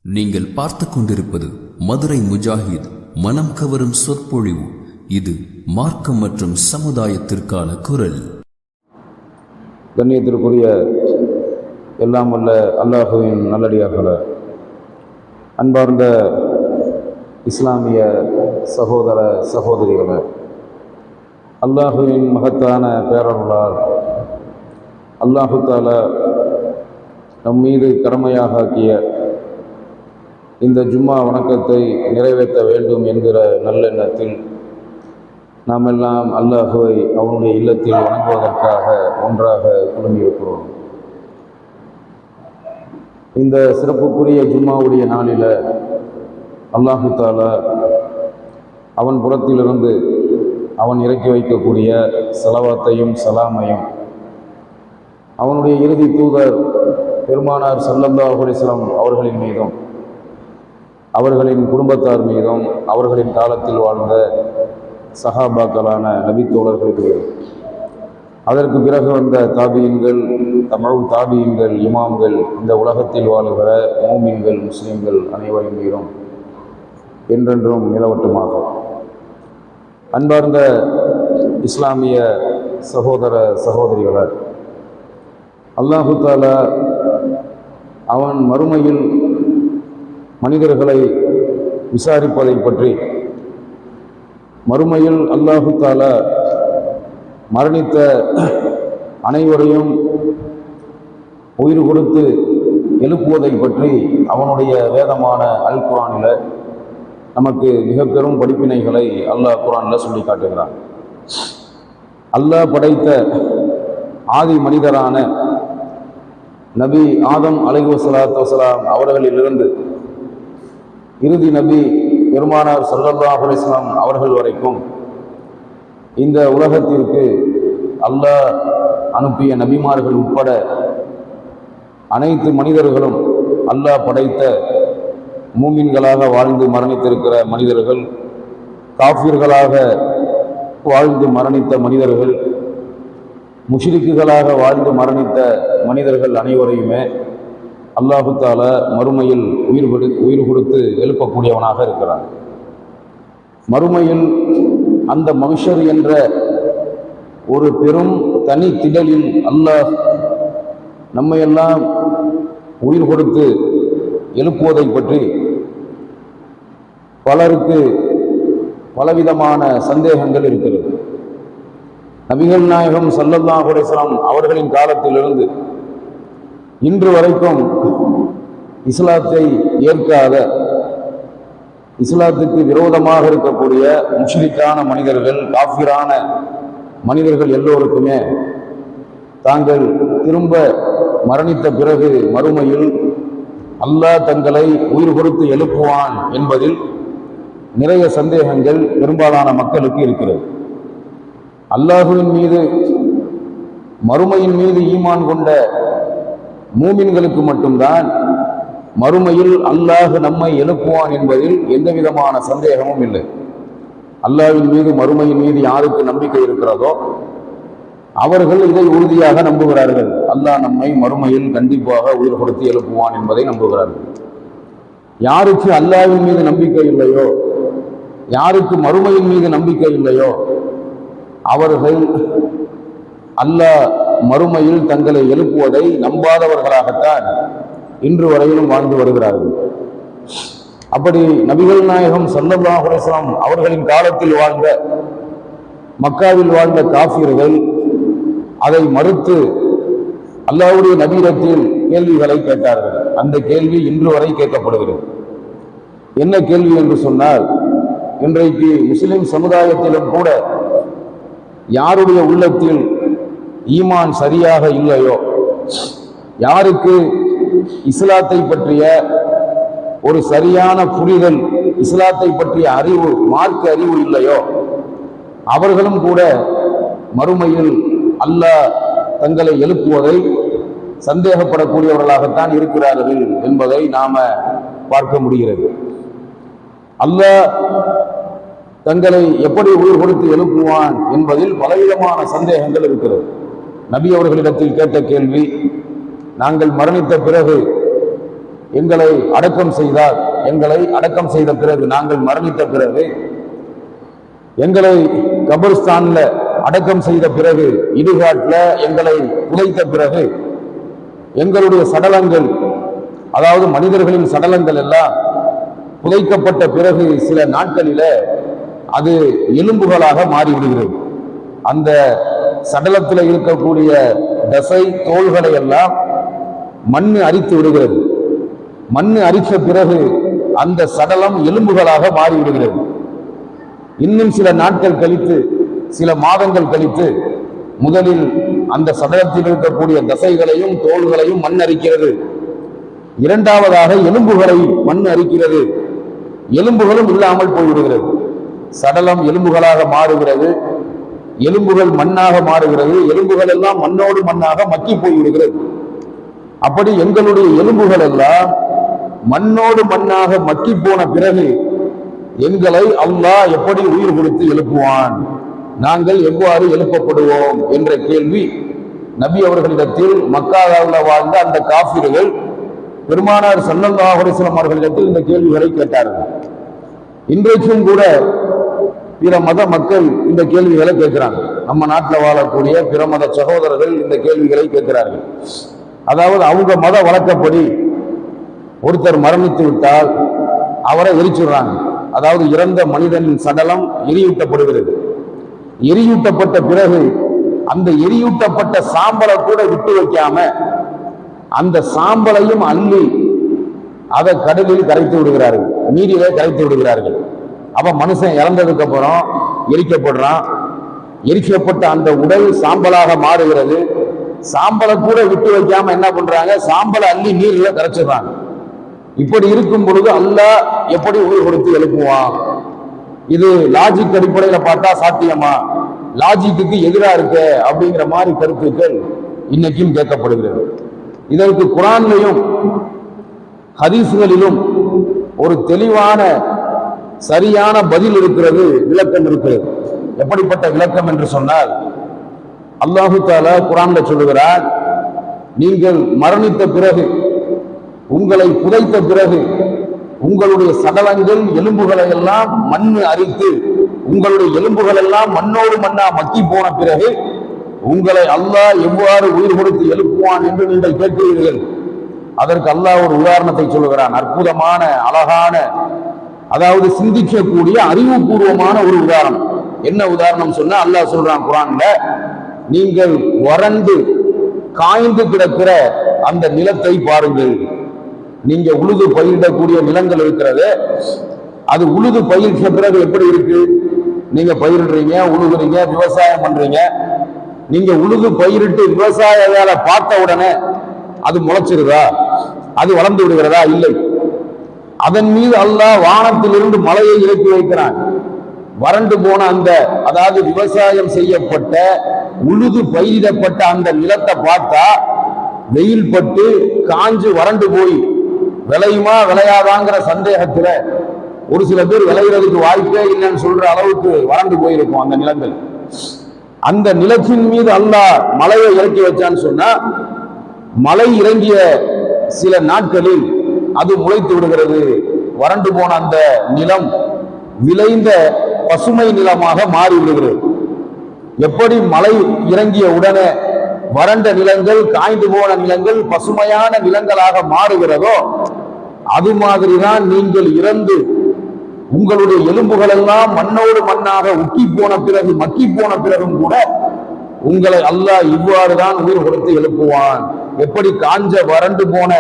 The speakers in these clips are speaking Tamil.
நீங்கள் பார்த்து கொண்டிருப்பது மதுரை முஜாஹித் மனம் கவரும் சொற்பொழிவு. இது மார்க்கம் மற்றும் சமுதாயத்திற்கான குரல். கண்ணியத்திற்குரிய எல்லாம் வல்ல அல்லாஹுவின் நல்லடியார்களே, அன்பார்ந்த இஸ்லாமிய சகோதர சகோதரிகளே, அல்லாஹுவின் மகத்தான பேரருளால் அல்லாஹு தஆலா நம் மீது கடமையாக ஆக்கிய இந்த ஜும்மா வணக்கத்தை நிறைவேற்ற வேண்டும் என்கிற நல்லெண்ணத்தில் நாம் எல்லாம் அல்லாஹுவை அவனுடைய இல்லத்தில் வணங்குவதற்காக ஒன்றாக குழுமியிருக்கிறோம். இந்த சிறப்புக்குரிய ஜும்மாவுடைய நாளில் அல்லாஹு தஆலா அவன் புறத்திலிருந்து அவன் இறக்கி வைக்கக்கூடிய ஸலவாத்தையும் சலாமையும் அவனுடைய இறுதி தூதர் பெருமானார் ஸல்லல்லாஹு அலைஹி வஸல்லம் அவர்களின் மீதும் அவர்களின் குடும்பத்தார் மீதும் அவர்களின் காலத்தில் வாழ்ந்த சஹாபாக்களான நபித்தோழர்கள் மீதும் அதற்கு பிறகு வந்த தாபியீன்கள், தாபியீன்கள், இமாம்கள், இந்த உலகத்தில் வாழுகிற மோமின்கள், முஸ்லிம்கள் அனைவரின் மீதும் என்றென்றும் நிலவட்டுமாக. அன்பார்ந்த இஸ்லாமிய சகோதர சகோதரிகளே, அல்லாஹு தஆலா அவன் மறுமையில் மனிதர்களை விசாரிப்பதை பற்றி, மறுமையில் அல்லாஹு தஆலா மரணித்த அனைவரையும் உயிர் கொடுத்து எழுப்புவதை பற்றி அவனுடைய வேதமான அல் குர்ஆனில் நமக்கு மிக பெரும் படிப்பினைகளை அல்லாஹ் குர்ஆனில் சொல்லி காட்டுகிறான். அல்லாஹ் படைத்த ஆதி மனிதரான நபி ஆதம் அலைஹிஸ்ஸலாத்து வஸலாம் அவர்களிலிருந்து இறுதி நபி பெருமானார் ஸல்லல்லாஹு அலைஹி வஸல்லம் அவர்கள் வரைக்கும் இந்த உலகத்திற்கு அல்லாஹ் அனுப்பிய நபிமார்கள் உட்பட அனைத்து மனிதர்களும் அல்லாஹ் படைத்த மூமின்களாக வாழ்ந்து மரணித்திருக்கிற மனிதர்கள், காஃபிர்களாக வாழ்ந்து மரணித்த மனிதர்கள், முஷ்ரிக்குகளாக வாழ்ந்து மரணித்த மனிதர்கள் அனைவரையுமே அல்லாஹு தஆலா மறுமையில் உயிர் கொடுத்து எழுப்பக்கூடியவனாக இருக்கிறான். மறுமையில் அந்த மஹ்ஷர் என்ற ஒரு பெரும் தனி திடலில் அல்லாஹ் நம்மையெல்லாம் உயிர் கொடுத்து எழுப்புவதை பற்றி பலருக்கு பலவிதமான சந்தேகங்கள் இருக்கிறது. நபிகள் நாயகம் ஸல்லல்லாஹு அலைஹி வஸல்லம் அவர்களின் காலத்திலிருந்து இன்று வரைக்கும் இஸ்லாத்தை ஏற்காத, இஸ்லாத்துக்கு விரோதமாக இருக்கக்கூடிய முஷ்ரிக்கான மனிதர்கள், காஃபிரான மனிதர்கள் எல்லோருக்குமே தாங்கள் திரும்ப மரணித்த பிறகு மறுமையில் அல்லாஹ் தங்களை உயிர் கொடுத்து எழுப்புவான் என்பதில் நிறைய சந்தேகங்கள் பெரும்பாலான மக்களுக்கு இருக்கிறது. அல்லாஹுவின் மீது, மறுமையின் மீது ஈமான் கொண்ட மூமின்களுக்கு மட்டும்தான் மறுமையில் அல்லாஹ் நம்மை எழுப்புவான் என்பதில் எந்த விதமான சந்தேகமும் இல்லை. அல்லாஹ்வின் மீது, மறுமையின் மீது யாருக்கு நம்பிக்கை இருக்கிறதோ அவர்கள் இதை உறுதியாக நம்புகிறார்கள். அல்லாஹ் நம்மை மறுமையில் கண்டிப்பாக உயிர் கொடுத்து எழுப்புவான் என்பதை நம்புகிறார்கள். யாருக்கு அல்லாஹ்வின் மீது நம்பிக்கை இல்லையோ, யாருக்கு மறுமையின் மீது நம்பிக்கை இல்லையோ, அவர்கள் அல்லாஹ் மறுமையில் தங்களை எழுப்புவதை நம்பாதவர்களாகத்தான் இன்று வரையிலும் வாழ்ந்து வருகிறார்கள். அப்படி நபிகள் நாயகம் ஸல்லல்லாஹு அலைஹி வஸல்லம் அவர்களின் காலத்தில் வாழ்ந்த, மக்காவில் வாழ்ந்த காஃபிர்கள் அதை மறுத்து அல்லாஹ்வுடைய நபியிடத்தில் கேள்விகளை கேட்டார்கள். அந்த கேள்வி இன்று வரை கேட்கப்படுகிறது. என்ன கேள்வி என்று சொன்னால், இன்றைக்கு முஸ்லிம் சமுதாயத்திலும் கூட யாருடைய உள்ளத்தில் ஈமான் சரியாக இல்லையோ, யாருக்கு இஸ்லாத்தை பற்றிய ஒரு சரியான புரிதல், இஸ்லாத்தை பற்றிய அறிவு, மார்க்க அறிவு இல்லையோ, அவர்களும் கூட மறுமையில் அல்லாஹ் தங்களை எழுப்புவதை சந்தேகப்படக்கூடியவர்களாகத்தான் இருக்கிறார்கள் என்பதை நாம பார்க்க முடிகிறது. அல்லாஹ் தங்களை எப்படி உயிர் கொடுத்து எழுப்புவான் என்பதில் பலவிதமான சந்தேகங்கள் இருக்கிறது. நபி அவர்களிடத்தில் கேட்ட கேள்வி, நாங்கள் மரணித்த பிறகு எங்களை அடக்கம் செய்தால், எங்களை அடக்கம் செய்த பிறகு, நாங்கள் மரணித்த பிறகு, எங்களை கபர்ஸ்தான்ல அடக்கம் செய்த பிறகு, இடுகாட்டில் எங்களை புதைத்த பிறகு, எங்களுடைய சடலங்கள், அதாவது மனிதர்களின் சடலங்கள் எல்லாம் புதைக்கப்பட்ட பிறகு சில நாட்களில அது எலும்புகளாக மாறிவிடுகிறது. அந்த சடலத்தில் இருக்கக்கூடிய தசை தோள்களை எல்லாம் மண்ணு அரித்து விடுகிறது. மண்ணு அரித்த பிறகு அந்த சடலம் எலும்புகளாக மாறிவிடுகிறது. இன்னும் சில நாட்கள் கழித்து, சில மாதங்கள் கழித்து, முதலில் அந்த சடலத்தில் இருக்கக்கூடிய தசைகளையும் தோள்களையும் மண் அரிக்கிறது. இரண்டாவதாக எலும்புகளை மண் அரிக்கிறது. எலும்புகளும் இல்லாமல் போய்விடுகிறது. சடலம் எலும்புகளாக மாறுகிறது, எலும்புகள் மண்ணாக மாறுகிறது, எலும்புகள் எல்லாம் மண்ணோடு மண்ணாக மக்கி போய்விடுகிறது. அப்படி எங்களுடைய எலும்புகள் எல்லாம் மண்ணோடு மண்ணாக மக்கி போன பிறகு எங்களை அல்லாஹ் எப்படி உயிர் கொடுத்து எழுப்புவான், நாங்கள் எவ்வாறு எழுப்பப்படுவோம் என்ற கேள்வி நபி அவர்களிடத்தில், மக்காவில் வாழ்ந்த அந்த காஃபிர்கள் பெருமானார் ஸல்லல்லாஹு அலைஹி வஸல்லம் அவர்களிடத்தில் இந்த கேள்விகளை கேட்டார்கள். இன்றைக்கும் கூட பிற மத மக்கள் இந்த கேள்விகளை கேட்கிறாங்க. நம்ம நாட்டில் வாழக்கூடிய பிற மத சகோதரர்கள் இந்த கேள்விகளை கேட்கிறார்கள். அதாவது அவங்க மத வழக்கப்படி ஒருத்தர் மரணித்து விட்டால் அவரை எரிச்சுடுறாங்க. அதாவது இறந்த மனிதனின் சடலம் எரியூட்டப்படுகிறது. எரியூட்டப்பட்ட பிறகு அந்த எரியூட்டப்பட்ட சாம்பலை கூட விட்டு வைக்காம அந்த சாம்பலையும் அள்ளி அதை கடலில் கரைத்து விடுகிறார்கள், நீரிலே கரைத்து விடுகிறார்கள். அப்ப மனுஷன் இறந்ததுக்கு அப்புறம் எரிக்கப்படுறான். எரிக்கப்பட்ட அந்த உடல் சாம்பலாக மாறுகிறது. சாம்பலை கூட விட்டு வைக்காம என்ன பண்றாங்க, சாம்பலை அள்ளி நீரில் கரைச்சிடுறாங்க. இப்படி இருக்கும் பொழுது அல்லாஹ் எப்படி உயிர் கொடுத்து எழுப்புவான்? இது லாஜிக் அடிப்படையில் பார்த்தா சாத்தியமா? லாஜிக்கு எதிராக இருக்க அப்படிங்கிற மாதிரி கருத்துக்கள் இன்னைக்கும் கேட்கப்படுகிறது. இதற்கு குர்ஆன்லையும் ஹதீஸ்களிலும் ஒரு தெளிவான சரியான பதில் இருக்கிறது, விளக்கம் இருக்கிறது. எப்படிப்பட்ட விளக்கம் என்று சொன்னால், அல்லாஹு தஆலா குர்ஆன்ல சொல்லுகிறார், நீங்கள் மரணித்த பிறகு, உங்களை புதைத்த பிறகு, உங்களுடைய சடலங்கள் எலும்புகளை எல்லாம் மண்ணு அரித்து, உங்களுடைய எலும்புகள் எல்லாம் மண்ணோடு மண்ணா மக்கி போன பிறகு உங்களை அல்லாஹ் எவ்வாறு உயிர் கொடுத்து எழுப்புவான் என்று நீங்கள் கேட்கிறீர்கள். அதற்கு அல்லாஹ் ஒரு உதாரணத்தை சொல்லுகிறான். அற்புதமான, அழகான, அதாவது சிந்திக்கக்கூடிய அறிவுபூர்வமான ஒரு உதாரணம். என்ன உதாரணம் சொன்னா, அல்லாஹ் சொல்றான் குர்ஆன்ல, நீங்கள் வறண்டு காய்ந்து கிடக்கிற அந்த நிலத்தை பாருங்கள். நீங்க உழுது பயிரிடக்கூடிய நிலங்கள் இருக்கிறது, அது உழுது பயிரிட்ட பிறகு எப்படி இருக்கு? நீங்க பயிரிடுறீங்க, உழுகுறீங்க, விவசாயம் பண்றீங்க. நீங்க உழுது பயிரிட்டு விவசாய வேலை பார்த்த உடனே அது முளைச்சிருதா? அது வளர்ந்து விடுகிறதா? இல்லை. அதன் மீது அல்லாஹ் வானத்திலிருந்து மழையை இறக்கி வைக்கிறான். வறண்டு போன அந்த, அதாவது விவசாயம் செய்யப்பட்ட உழுது பயிரிடப்பட்ட அந்த நிலத்தை பார்த்தா வெயில் பட்டு காஞ்சு வறண்டு போய் விளையுமா விளையாதாங்கிற சந்தேகத்துல ஒரு சில பேர் விளையிறதுக்கு வாய்ப்பே இல்லைன்னு சொல்ற அளவுக்கு வறண்டு போயிருக்கும் அந்த நிலங்கள். அந்த நிலத்தின் மீது அல்லாஹ் மழையை இறக்கி வச்சான்னு சொன்னா, மழை இறங்கிய சில நாட்களில் அது முளைத்து விடுகிறது. வறண்டு போன அந்த நிலம் விளைந்த பசுமை நிலமாக மாறி விடுகிறது. எப்படி மழை இறங்கிய உடனே வறண்ட நிலங்கள், காய்ந்து போன நிலங்கள் பசுமையான நிலங்களாக மாறுகிறதோ, அது மாதிரிதான் நீங்கள் இறந்து உங்களுடைய எலும்புகள் எல்லாம் மண்ணோடு மண்ணாக உக்கி போன பிறகு, மக்கி போன பிறகும் கூட உங்களை அல்லாஹ் இவ்வாறுதான் உயிர் கொடுத்து எழுப்புவான். எப்படி காஞ்ச வறண்டு போன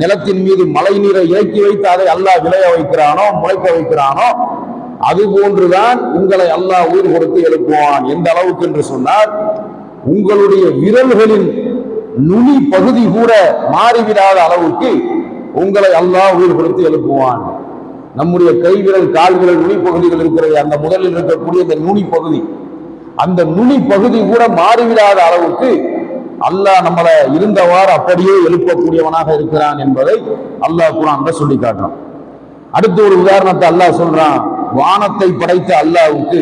நிலத்தின் மீது மழை நீரை இறக்கி வைத்து அதை அல்லாஹ் விளைய வைக்கிறானோ, முளைக்க வைக்கிறானோ, அது போன்றுதான் உங்களை அல்லாஹ் உயிர் கொடுத்து எழுப்புவான். எந்த அளவுக்கு என்று சொன்னால், உங்களுடைய விரல்களின் நுனி பகுதி கூட மாறிவிடாத அளவுக்கு உங்களை அல்லாஹ் உயிர் கொடுத்து எழுப்புவான். நம்முடைய கைவிரல், கால்விரல் நுனி பகுதிகள் இருக்கிறது, அந்த முதலில் இருக்கக்கூடிய இந்த நுனி பகுதி, அந்த நுனி பகுதி கூட மாறிவிடாத அளவுக்கு அல்லாஹ் நம்மளை இருந்தவாறு அப்படியே எழுப்பக்கூடியவனாக இருக்கிறான் என்பதை அல்லாஹ் குர்ஆன்ல சொல்லி காட்டுறான். அடுத்து ஒரு உதாரணத்தை அல்லாஹ் சொல்றான். வானத்தை படைத்த அல்லாஹ்வுக்கு,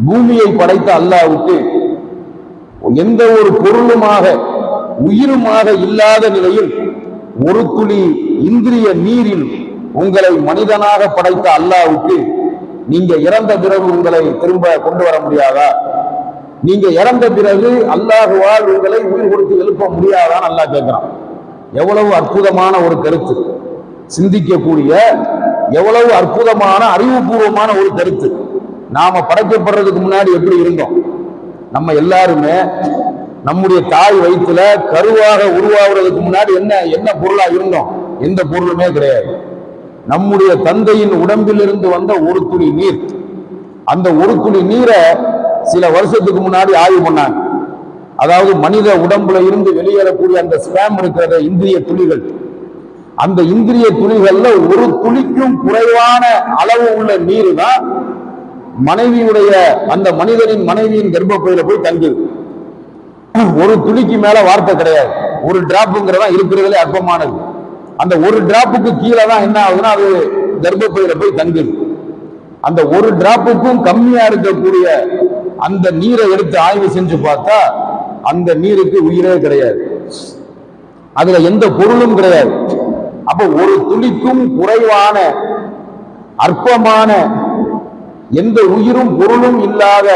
பூமியை படைத்த அல்லாஹ்வுக்கு எந்த ஒரு பொருளுமாக உயிருமாக இல்லாத நிலையில் ஒரு துளி இந்திரிய நீரில் உங்களை மனிதனாக படைத்த அல்லாஹ்வுக்கு நீங்க இறந்த பிறகு உங்களை திரும்ப கொண்டு வர முடியாதா? நீங்க இறந்த பிறகு அல்லாஹ்வால் உங்களை உயிர் கொடுத்து எழுப்ப முடியாதான்னு அல்லாஹ் கேட்கிறான். எவ்வளவு அற்புதமான ஒரு கருத்து, சிந்திக்கக்கூடிய எவ்வளவு அற்புதமான அறிவுபூர்வமான ஒரு கருத்து. நாம படைக்கப்படுறதுக்கு முன்னாடி எப்படி இருந்தோம்? நம்ம எல்லாருமே நம்முடைய தாய் வயிற்றுல கருவாக உருவாகிறதுக்கு முன்னாடி என்ன பொருளா இருந்தோம்? எந்த பொருளுமே கிடையாது. நம்முடைய தந்தையின் உடம்பிலிருந்து வந்த ஒரு துளி நீர், அந்த ஒரு துளி நீரை சில வருஷத்துக்கு முன்னாடி ஆய்வு பண்ணாங்க. அதாவது மனித உடம்புல இருந்து வெளியேறக்கூடிய அந்த ஸ்பேம் இருக்கிற இந்திரிய துளிகள், அந்த இந்திரிய துளிகள்ல ஒரு துளிக்கும் குறைவான அளவு உள்ள நீர் தான் மனைவியுடைய அந்த மனிதனின் மனைவியின் கர்ப்பப்பையில போய் தங்குது. ஒரு துளிக்கு மேல வார்த்தை கிடையாது. ஒரு டிராப்புங்கிறதா இருக்கிறதுல அற்பமானது. அந்த ஒரு டிராப்புக்கு கீழே தான் என்ன ஆகுதுன்னா அது கர்ப்பப்பையில போய் தங்குது. அந்த ஒரு டிராப்புக்கும் கம்மியா இருக்கக்கூடிய அந்த நீரை எடுத்து ஆய்வு செஞ்சு பார்த்தா அந்த நீருக்கு உயிரே கிடையாது, அதுல எந்த பொருளும் கிடையாது. அப்ப ஒரு துளிக்கும் குறைவான அற்பமான எந்த உயிரும் பொருளும் இல்லாத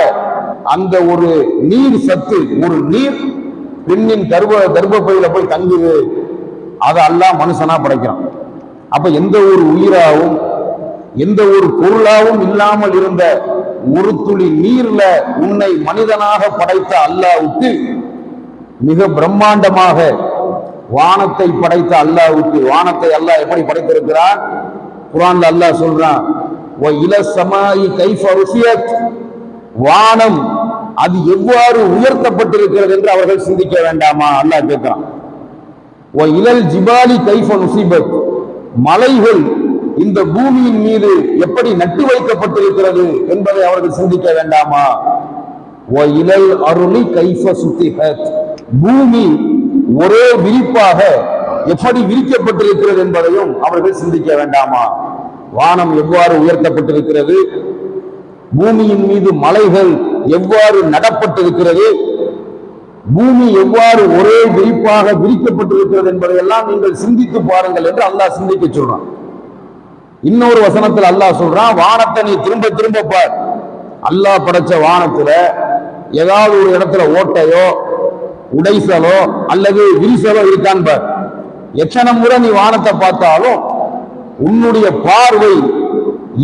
அந்த ஒரு நீர் சத்து, ஒரு நீர் பெண்ணின் கர்ப்பப்பையில போய் தங்குது. அதை அல்லாஹ் மனுஷனா படைக்கிறான். அப்ப எந்த ஒரு உயிராகவும் எந்த ஒரு பொருளாகவும் இல்லாமல் இருந்த ஒரு துளி நீர்ல உன்னை மனிதனாக படைத்த அல்லாஹ்வுக்கு மிக பிரம்மாண்டமாக வானத்தை படைத்த அல்லாஹ்வுக்கு, வானத்தை அல்லாஹ் எப்படி படைத்திருக்கிறான்? குர்ஆன்ல அல்லாஹ் சொல்றான், வ இல ஸமாஇ கைஃப ருஃபியத், வானம் அது எவ்வாறு உயர்த்தப்பட்டிருக்கிறது என்று அவர்கள் சிந்திக்க வேண்டாமா? அல்லாஹ் கேட்கிறான். வ இலல் ஜிபாலி கைஃப நுஸிபத், மலைகள் இந்த பூமியின் மீது எப்படி நட்டு வைக்கப்பட்டிருக்கிறது என்பதை அவர்கள் சிந்திக்க வேண்டாமா? வ இலல் அருளி கைஃப சுத்திஹத், பூமி ஒரே விரிப்பாக எப்படி விரிக்கப்பட்டிருக்கிறது என்பதையும் அவர்கள் சிந்திக்க வேண்டாமா? வானம் எவ்வாறு உயர்த்தப்பட்டிருக்கிறது, பூமியின் மீது மலைகள் எவ்வாறு நடப்பட்டிருக்கிறது, பூமி எவ்வாறு ஒரே விரிப்பாக விரிக்கப்பட்டிருக்கிறது என்பதையெல்லாம் நீங்கள் சிந்தித்து பாருங்கள் என்று அல்லாஹ் சிந்திக்க சொல்றான். இன்னொரு வசனத்தில் அல்லாஹ் சொல்றான், வானத்தை நீ திரும்ப திரும்ப பார். அல்லாஹ் படைச்ச வானத்துல ஏதாவது ஒரு இடத்துல ஓட்டையோ உடைசலோ அல்லது விரிசலோ இருக்கான்னு பார். எத்தனை முறை நீ வானத்தை பார்த்தாலும் உன்னுடைய பார்வை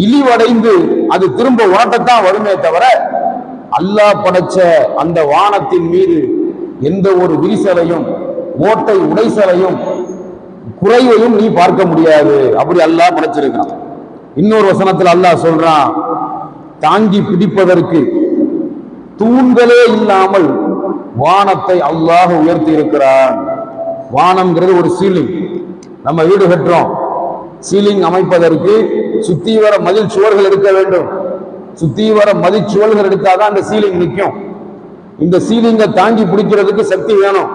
இழிவடைந்து அது திரும்ப உனக்கத்தான் வருமே தவிர அல்லாஹ் படைச்ச அந்த வானத்தின் மீது எந்த ஒரு விரிசலையும் ஓட்டை உடைசலையும் குறைவையும் நீ பார்க்க முடியாது. அப்படி அல்லாஹ் படைச்சிருக்கான். இன்னொரு வசனத்தில் அல்லாஹ் சொல்றான், தாங்கி பிடிப்பதற்கு தூண்களே இல்லாமல் வானத்தை அல்லாஹ் உயர்த்தி இருக்கிறான். வானம்ங்கிறது ஒரு சீலிங். நம்ம வீடு கட்டுறோம், சீலிங் அமைப்பதற்கு சுத்தி வர மதில் சுவர்கள் இருக்க வேண்டும். சுத்தி வர மதில் சுவர்கள் எடுத்தாதான் அந்த சீலிங் நிற்கும். இந்த சீலிங்கை தாங்கி பிடிக்கிறதுக்கு சக்தி வேணும்.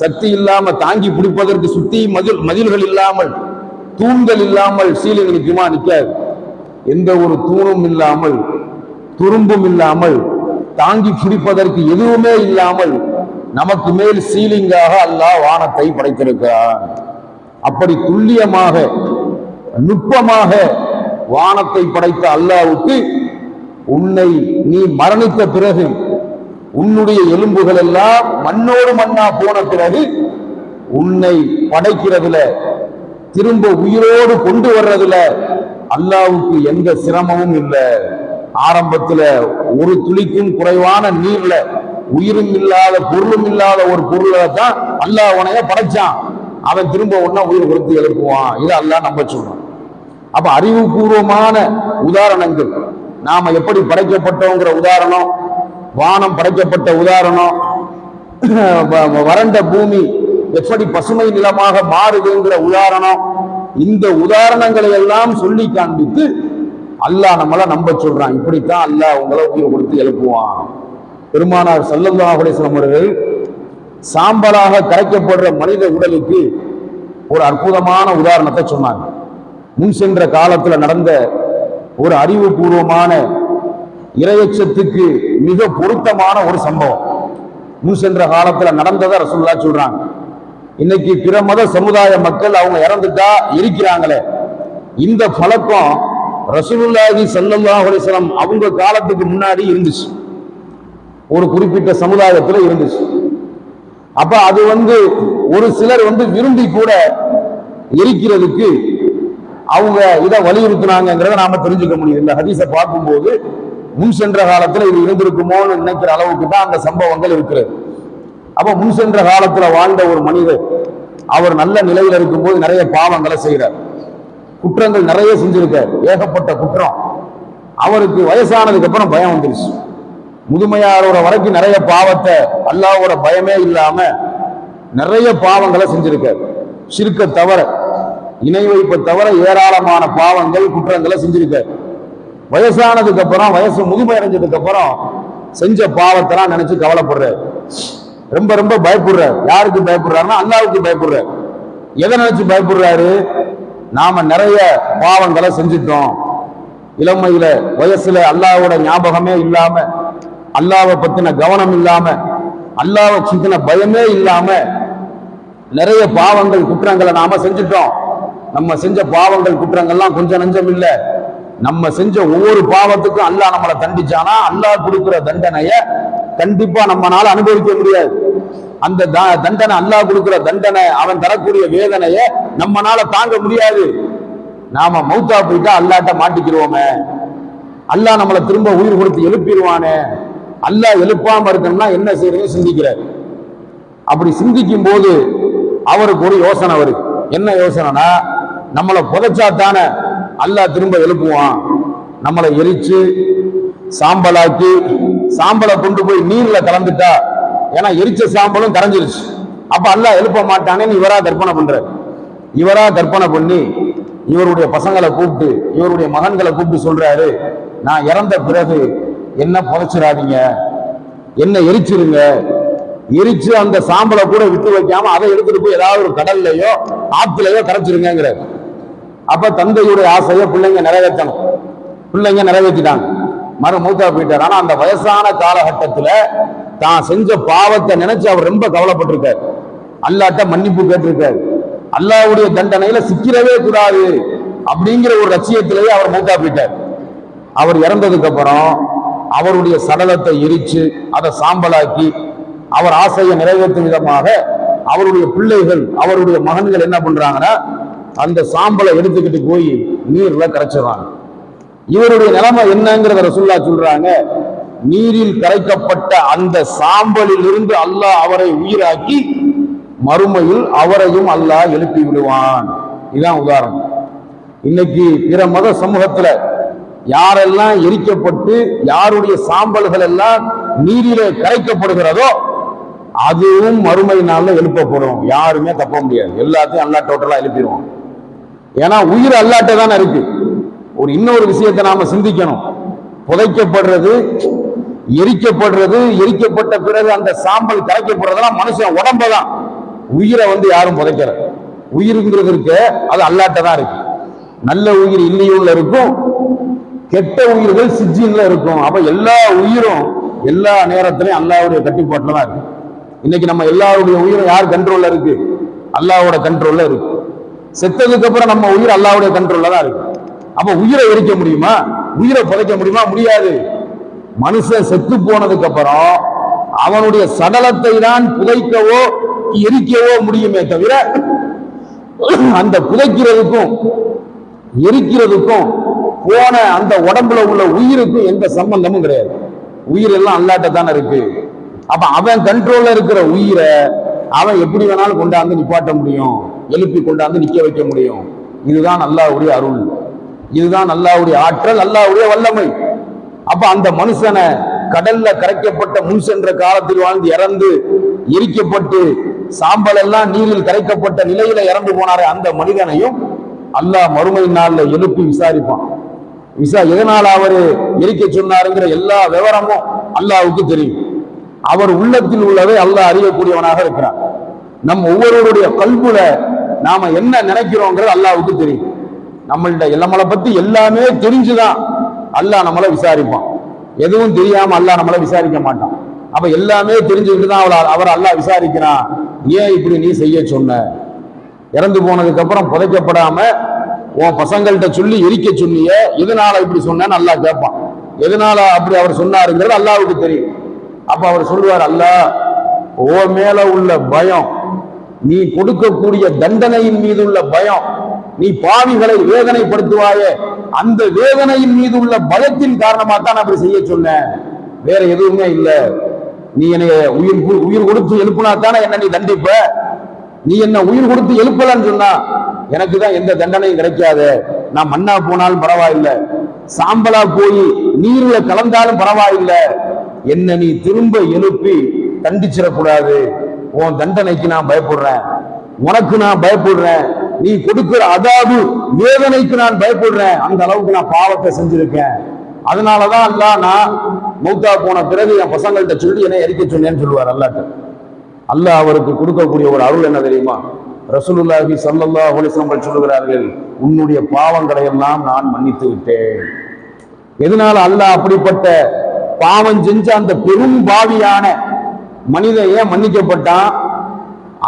சக்தி இல்லாம தாங்கி பிடிப்பதற்கு சுத்தி மதில்கள் இல்லாமல் தூண்கள் இல்லாமல் சீலிங் நிற்குமா? நிற்காது. எந்த ஒரு தூணும் இல்லாமல் துரும்பும் இல்லாமல் தாங்கி பிடிப்பதற்கு எதுவுமே இல்லாமல் நமக்கு மேல் சீலிங்காக அல்லாஹ் வானத்தை படைத்திருக்கிறான். அப்படி துல்லியமாக நுட்பமாக வானத்தை படைத்த அல்லாஹ்வுக்கு உன்னை நீ மரணித்த பிறகு உன்னுடைய எலும்புகள் எல்லாம் மண்ணோடு மண்ணா போன பிறகு உன்னை படைக்கிறதுல திரும்ப உயிரோடு கொண்டு வர்றதுல அல்லாஹ்வுக்கு எந்த சிரமமும் இல்லை. ஆரம்பத்துல ஒரு துளிக்கும் குறைவான நீர்ல உயிரும் இல்லாத பொருளும் இல்லாத ஒரு பொருளை தான் அல்லாஹ் உனைய படைச்சான். அவன் திரும்ப ஒன்னா உயிர் கொடுத்து எழுப்புவான். இதை அல்லாஹ் நம்ப சொல்றான். அப்ப அறிவுபூர்வமான உதாரணங்கள், நாம எப்படி படைக்கப்பட்டோங்கிற உதாரணம், வானம் படைக்கப்பட்ட உதாரணம், வறண்ட பூமி எப்படி பசுமை நிலமாக மாறுதுங்கிற உதாரணம், இந்த உதாரணங்களை எல்லாம் சொல்லி காண்பித்து அல்லாஹ் நம்மள நம்ப சொல்றான். இப்படித்தான் அல்லாஹ் உங்களை உயிர் கொடுத்து எழுப்புவான். பெருமானார் ஸல்லல்லாஹு அலைஹி வஸல்லம் அவர்கள் சாம்பலாக கரைக்கப்படுற மனித உடலுக்கு ஒரு அற்புதமான உதாரணத்தை சொன்னாங்க. முன் சென்ற காலத்துல நடந்த ஒரு அறிவுபூர்வமான இறையச்சத்துக்கு மிக பொருத்தமான ஒரு சம்பவம். முன் சென்ற காலத்துல நடந்ததை ரசூலுல்லாஹ் சொல்றாங்க. இன்னைக்கு பிற மத சமுதாய மக்கள் அவங்க இறந்துட்டா இருக்கிறாங்களே, இந்த பழக்கம் ரசூலுல்லாஹி ஸல்லல்லாஹு அலைஹி வஸல்லம் அவங்க காலத்துக்கு முன்னாடி இருந்துச்சு, ஒரு குறிப்பிட்ட சமுதாயத்துல இருந்துச்சு. அப்ப அது ஒரு சிலர் விரும்பி கூட எரிக்கிறதுக்கு அவங்க இதை வலியுறுத்தினாங்கிறத நாம தெரிஞ்சுக்க முடியும். இந்த ஹதீஸை பார்க்கும்போது முன் சென்ற காலத்துல இது இருந்திருக்குமோன்னு நினைக்கிற அளவுக்கு தான் அந்த சம்பவங்கள் இருக்கிறது. அப்ப முன் சென்ற காலத்துல வாழ்ந்த ஒரு மனிதர், அவர் நல்ல நிலையில இருக்கும்போது நிறைய பாவங்களை செய்கிறார், குற்றங்கள் நிறைய செஞ்சிருக்கார், ஏகப்பட்ட குற்றம். அவருக்கு வயசானதுக்கு அப்புறம் பயம் வந்துருச்சு. முதுமையாரோட வரைக்கும் நிறைய பாவத்தை, அல்லாஹ்வோட பயமே இல்லாம நிறைய பாவங்களை செஞ்சிருக்கார். ஷிர்க்க தவிர, இணை வைப்பை தவிர ஏராளமான பாவங்கள் குற்றங்களை செஞ்சிருக்கார். வயசானதுக்கு அப்புறம், வயசு முதுமை அடைஞ்சதுக்கு அப்புறம் செஞ்ச பாவத்தெல்லாம் நினைச்சு கவலைப்படுறார், ரொம்ப ரொம்ப பயப்படுறார். யாருக்கு பயப்படுறாருன்னா அல்லாஹ்வுக்கு பயப்படுறார். எதை நினைச்சு பயப்படுறாரு? நாம நிறைய பாவங்களை செஞ்சுட்டோம், இளமையில வயசுல அல்லாஹ்வோட ஞாபகமே இல்லாம, அல்லாஹ்வை பத்தின கவனம் இல்லாம, அல்லாஹ்வை சிந்தின பயமே இல்லாம நிறைய பாவங்கள் குற்றங்களை நாம செஞ்சுட்டோம். நம்ம செஞ்ச பாவங்கள் குற்றங்கள்லாம் கொஞ்சம் நஞ்சம் இல்லை. நம்ம செஞ்ச ஒவ்வொரு பாவத்துக்கும் அல்லாஹ் நம்மளை தண்டிச்சானா, அல்லாஹ் கொடுக்கிற தண்டனைய கண்டிப்பா நம்மளால அனுபவிக்க முடியாது. அந்த தண்டனை, அல்லாஹ் கொடுக்கிற தண்டனை, அவன் தரக்கூடிய வேதனைய நம்மளால தாங்க முடியாது. நாம மௌத்தா போயிட்டா அல்லாட்ட மாட்டிக்கிறோமே, அல்லாஹ் நம்மளை திரும்ப உயிர் கொடுத்து எழுப்பிடுவானே, அல்லாஹ் எழுப்பாம இருக்கணும்னா என்ன செய்யறது சிந்திக்கிறார். அப்படி சிந்திக்கும் போது அவருக்கு ஒரு யோசனை வருது. என்ன யோசனைனா, நம்மளை புதைச்சாத்தானே அல்லாஹ் திரும்ப எழுப்புவான். நம்மளை எரிச்சு சாம்பலாக்கி, சாம்பலை கொண்டு போய் நீர்ல கலந்துட்டா, ஏன்னா எரிச்ச சாம்பலும் கரைஞ்சிருச்சு, அப்ப அல்லாஹ் எழுப்ப மாட்டானேன்னு இவரா கற்பனை பண்றாரு. இவரா கற்பனை பண்ணி இவருடைய பசங்களை கூப்பிட்டு, இவருடைய மகன்களை கூப்பிட்டு சொல்றாரு, நான் இறந்த பிறகு என்ன புதைச்சிடாதீங்க, என்ன எரிச்சிருங்க, எரிச்சு அந்த சாம்பலை கூட விட்டு வைக்காம அதை எடுத்துட்டு போய் ஏதாவது ஒரு கடல்லையோ ஆத்துலையோ கரைச்சிருங்கிறார். அப்ப தந்தையுடைய ஆசையை பிள்ளைங்க நிறைவேற்றணும், பிள்ளைங்க நிறைவேற்றிட்டாங்க, மூத்தா போயிட்டார். ஆனா அந்த வயசான காலகட்டத்துல தான் செஞ்ச பாவத்தை நினைச்சு அவர் ரொம்ப கவலைப்பட்டிருக்காரு, அல்லாட்ட மன்னிப்பு கேட்டிருக்காரு, அல்லாஹ்வுடைய தண்டனையில சிக்கிறவே கூடாது அப்படிங்கிற ஒரு லட்சியத்திலேயே அவர் மூத்தா போயிட்டார். அவர் இறந்ததுக்கு அப்புறம் அவருடைய சடலத்தை எரிச்சு அதை சாம்பலாக்கி அவர் ஆசையை நிறைவேற்றும் விதமாக அவருடைய பிள்ளைகள், அவருடைய மகன்கள் என்ன பண்றாங்கன்னா, அந்த சாம்பலை எடுத்துக்கிட்டு போய் நீர்ல கரைச்சிடுறாங்க. இவருடைய நிலைமை என்னங்கிறத ரசூலுல்லாஹ் சொல்றாங்க, நீரில் கரைக்கப்பட்ட அந்த சாம்பலில் இருந்து அல்லாஹ் அவரை உயிராக்கி மறுமையில் அவரையும் அல்லாஹ் எழுப்பி விடுவான். இதுதான் உதாரணம். இன்னைக்கு பிற மத சமூகத்துல யாரெல்லாம் எரிக்கப்பட்டு யாருடைய சாம்பல்கள் எல்லாம் நீரிலே கரைக்கப்படுகிறதோ அதுவும் மறுமை நாள்ல எழுப்பப்படும். யாருமே தப்ப முடியாது, எல்லாத்தையும் அல்லாஹ் டோட்டலா எழுப்பிடுவான். ஏன்னா உயிர் அல்லாட்ட தானே இருக்கு. ஒரு இன்னொரு விஷயத்தை நாம சிந்திக்கணும். புதைக்கப்படுறது, எரிக்கப்படுறது, எரிக்கப்பட்ட பிறகு அந்த சாம்பல் கரைக்கப்படுறதெல்லாம் மனுஷன் உடம்பதான். உயிரை யாரும் புதைக்கிற உயிருங்கிறது இருக்கு, அது அல்லாட்ட தான் இருக்கு. நல்ல உயிர் இல்லையுள்ள இருக்கும், கெட்ட உயிர்கள் சிஜ்ஜின்ல இருக்கும். அப்ப எல்லா உயிரும் எல்லா நேரத்திலையும் அல்லாஹ்வுடைய கட்டுப்பாட்டுல தான் இருக்கு. இன்னைக்கு நம்ம எல்லாருடைய உயிரும் யார் கண்ட்ரோல்ல இருக்கு? அல்லாஹ்வோட கண்ட்ரோல்ல இருக்கு. செத்ததுக்கு அப்புறம் நம்ம உயிர் அல்லாஹ்வுடைய கண்ட்ரோல்ல தான் இருக்கு. அப்ப உயிரை எரிக்க முடியுமா? உயிரை புதைக்க முடியுமா? முடியாது. மனுஷன் செத்து போனதுக்கு அப்புறம் அவனுடைய சடலத்தை தான் புதைக்கவோ எரிக்கவோ முடியுமே தவிர அந்த புதைக்கிறதுக்கும் எரிக்கிறதுக்கும் போன அந்த உடம்புல உள்ள உயிருக்கும் எந்த சம்பந்தமும் கிடையாது. உயிர் எல்லாம் அல்லாட்ட தானே இருக்கு. அப்ப அவன் கண்ட்ரோல்ல இருக்கிற உயிரை அவன் எப்படி வேணாலும் கொண்டாந்து நிப்பாட்ட முடியும், எழுப்பி கொண்டாந்து நிக்க வைக்க முடியும். இதுதான் அல்லாஹ்வுடைய அருள், இதுதான் அல்லாஹ்வுடைய ஆற்றல், அல்லாஹ்வுடைய வல்லமை. அப்ப அந்த மனுஷனை கடல்ல கரைக்கப்பட்ட முன் சென்ற காலத்தில் வாழ்ந்து இறந்து எரிக்கப்பட்டு சாம்பல் எல்லாம் நீரில் கரைக்கப்பட்ட நிலையில இறந்து போனாரே அந்த மனிதனையும் அல்லாஹ் மறுமை நாள்ல எழுப்பி விசாரிப்பான். எதனால அவரு எரிக்க சொன்னாருங்கிற எல்லா விவரமும் அல்லாஹ்வுக்கு தெரியும். அவர் உள்ளத்தில் உள்ளதை அல்லாஹ் அறியக்கூடியவனாக இருக்கிறான். நம் ஒவ்வொருவருடைய கல்புல நாம என்ன நினைக்கிறோங்கிறது அல்லாஹ்வுக்கு தெரியும். நம்மளை பத்தி எல்லாமே தெரிஞ்சுதான் அல்லாஹ் நம்மளை விசாரிப்பான். எதுவும் தெரியாம அல்லாஹ் நம்மளை விசாரிக்க மாட்டான். அப்ப எல்லாமே தெரிஞ்சுக்கிட்டு தான் அவர் அல்லாஹ் விசாரிக்கிறான். ஏன் இப்படி நீ செய்ய சொன்ன? இறந்து போனதுக்கு அப்புறம் புதைக்கப்படாம உன் பசங்கள்கிட்ட சொல்லி எரிக்க சொன்னிய, எதனால இப்படி சொன்னேன்னு அல்லாஹ் கேட்பான். எதனால அப்படி அவர் சொன்னாருங்கிறது அல்லாஹ்வுக்கு தெரியும். அப்ப அவர் சொல்லுவார், அல்லாஹ் ஓ மேல உள்ள பயம், நீ கொடுக்கக்கூடிய தண்டனையின் மீது உள்ள பயம், நீ பாவிகளை வேதனைப்படுத்துவாயே அந்த வேதனையின் மீது உள்ள பயத்தின் காரணமாக தான் அப்படி செய்ய சொன்னேன், வேற எதுவுமே இல்லை. நீ என்னை உயிர் கொடுத்து எழுப்புனா தானே என்ன நீ தண்டிப்ப. நீ என்ன உயிர் கொடுத்து எழுப்பலன்னு சொன்னா எனக்கு தான் எந்த தண்டனையும் கிடைக்காது. நான் மண்ணா போனாலும் பரவாயில்லை, சாம்பலா போய் நீர்ல கலந்தாலும் பரவாயில்லை, என்ன நீ திரும்ப எழுப்பி தண்டிச்சிடக்கூடாது. உன் தண்டனைக்கு நான் பயப்படுறேன், உனக்கு நான் பயப்படுறேன், நீ கொடுக்கிற அதாவது வேதனைக்கு நான் பயப்படுறேன். அந்த அளவுக்கு நான் பாவத்தை செஞ்சிருக்கேன். அதனாலதான் அல்லாஹ் நான் மௌத்தா போன பிறகு என் பசங்கள்கிட்ட சொல்லி என்னை எரிக்க சொன்னேன்னு சொல்லுவார் அல்லாஹ். அல்லாஹ் அவருக்கு கொடுக்கக்கூடிய ஒரு அருள் என்ன தெரியுமா? ரசூலுல்லாஹி ஸல்லல்லாஹு அலைஹி வஸல்லம் சொல்லுகிறார்கள், உன்னுடைய பாவங்களை எல்லாம் நான் மன்னித்து விட்டேன். எதனால அல்லாஹ் அப்படிப்பட்ட பாவம் செஞ்ச அந்த பெரும் பாவியான மனிதன் ஏன் மன்னிக்கப்பட்டான்?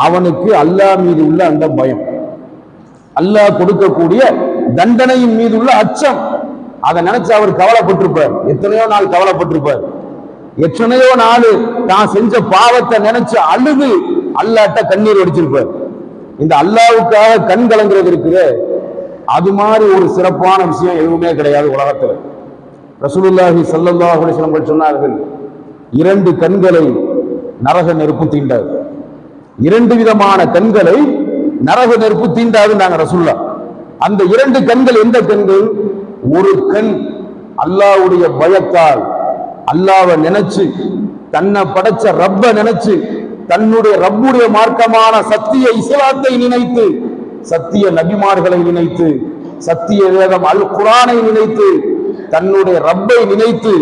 அவனுக்கு அல்லாஹ் மீது உள்ள அந்த பயம், அல்லாஹ் கொடுக்கக்கூடிய தண்டனையின் மீது உள்ள அச்சம், அதை நினைச்சு அவர் கவலைப்பட்டிருப்பார். எத்தனையோ நாள் கவலைப்பட்டிருப்பார். எத்தனையோ நாள் தான் செஞ்ச பாவத்தை நினைச்சு அழுது அல்லாஹ்ட்ட கண்ணீர் வடிச்சிருப்பார். இந்த அல்லாஹ்வுக்காக கண் கலங்குறது இருக்குது, அது மாதிரி ஒரு சிறப்பான விஷயம் எதுவுமே கிடையாது உலகத்துல. ரசூலுல்லாஹி ஸல்லல்லாஹு அலைஹி வஸல்லம் சொன்னார்கள், 2 கண்களை நரக நெருப்பு தீண்டாது. 2 விதமான கண்களை நரக நெருப்பு தீண்டாது நாங்க ரசூலுல்லா. அந்த 2 கண்கள் எந்த கண்கள்? ஒரு கண் அல்லாஹ்வுடைய பயத்தால், அல்லாஹ்வை நினைச்சு, தன்னை படைச்ச ரப்ப நினைச்சு, தன்னுடைய ரப்புடைய மார்க்கமான சத்திய இஸ்லாத்தை நினைத்து, சத்திய நபிமார்களை நினைத்து, சத்திய வேதம் அல் குர்ஆனை நினைத்து, தன்னுடைய ரப்பை நினைத்து,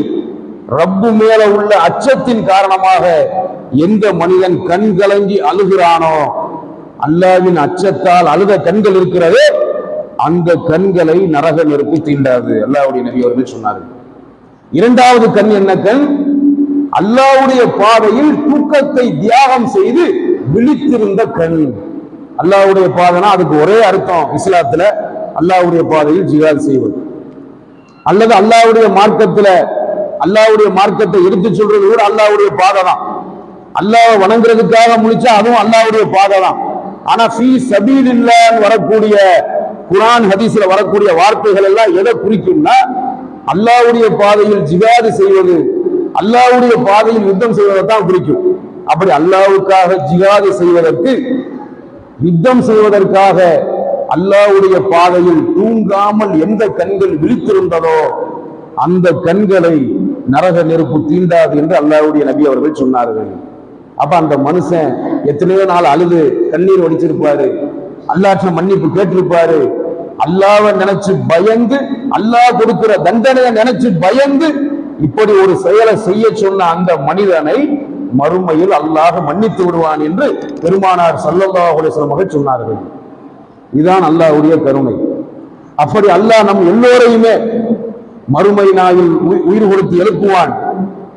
ரப்பு மேல உள்ள அச்சத்தின் காரணமாக எந்த மனிதன் கண் கலங்கி அழுகிறானோ, அல்லாஹ்வின் அச்சத்தால் அழுத கண்கள் இருக்கிறது, அந்த கண்களை நரக நெருப்பு தீண்டாது. அல்லாஹ்வுடைய நபி அவர்கள் சொன்னார்கள். 2வது கண் என்ன கண்? அல்லாஹ்வுடைய பாதையில் தூக்கத்தை தியாகம் செய்து விழித்திருந்த கண். அல்லாஹ்வுடைய பாதைனா அதுக்கு ஒரே அர்த்தம் இஸ்லாத்துல, அல்லாஹ்வுடைய பாதையில் ஜிஹாத் செய்வது, அல்லது அல்லாஹ்வுடைய மார்க்கத்துல, அல்லாஹ்வுடைய மார்க்கத்தை எடுத்து சொல்றது கூட அல்லாஹ்வுடைய பாதை தான். அல்லாஹ்வை வணங்குறதுக்காக முழிச்சா அதுவும் அல்லாஹ்வுடைய பாதை தான். ஆனா ஃபீ சபீலில்லாஹ் வரக்கூடிய குர்ஆன் ஹதீஸ்ல வரக்கூடிய வார்த்தைகள் எல்லாம் எதை குறிக்கும்னா, அல்லாஹ்வுடைய பாதையில் ஜிஹாத் செய்வது, அல்லாஹ்வுடைய பாதையில் யுத்தம் செய்வதை தான் குறிக்கும். அப்படி அல்லாஹ்வுக்காக ஜிஹாத் செய்வதற்கு, யுத்தம் செய்வதற்காக அல்லாஹ்வுடைய பாதையில் தூங்காமல் எந்த கண்கள் விழித்திருந்ததோ அந்த கண்களை நரக நெருப்பு தீண்டாது என்று அல்லாஹ்வுடைய நபி அவர்கள் சொன்னார்கள். அப்ப அந்த மனுஷன் எத்தனையோ நாள் அழுது கண்ணீர் வடிச்சிருப்பாரு, அல்லாஹ்ட்ட மன்னிப்பு கேட்டிருப்பாரு, அல்லாஹ்வை நினைச்சு பயந்து, அல்லாஹ் கொடுக்கிற தண்டனையை நினைச்சு பயந்து இப்படி ஒரு செயலை செய்ய சொன்ன அந்த மனிதனை மறுமையில் அல்லாஹ் மன்னித்து விடுவான் என்று பெருமானார் ஸல்லல்லாஹு அலைஹி வஸல்லம் அவர்கள் சொன்னார்கள். இதுதான் அல்லாஹ்வுடைய கருணை. அப்படி அல்லாஹ் நம் எல்லோரையுமே மறுமை நாளில் உயிர் கொடுத்து எழுப்புவான்.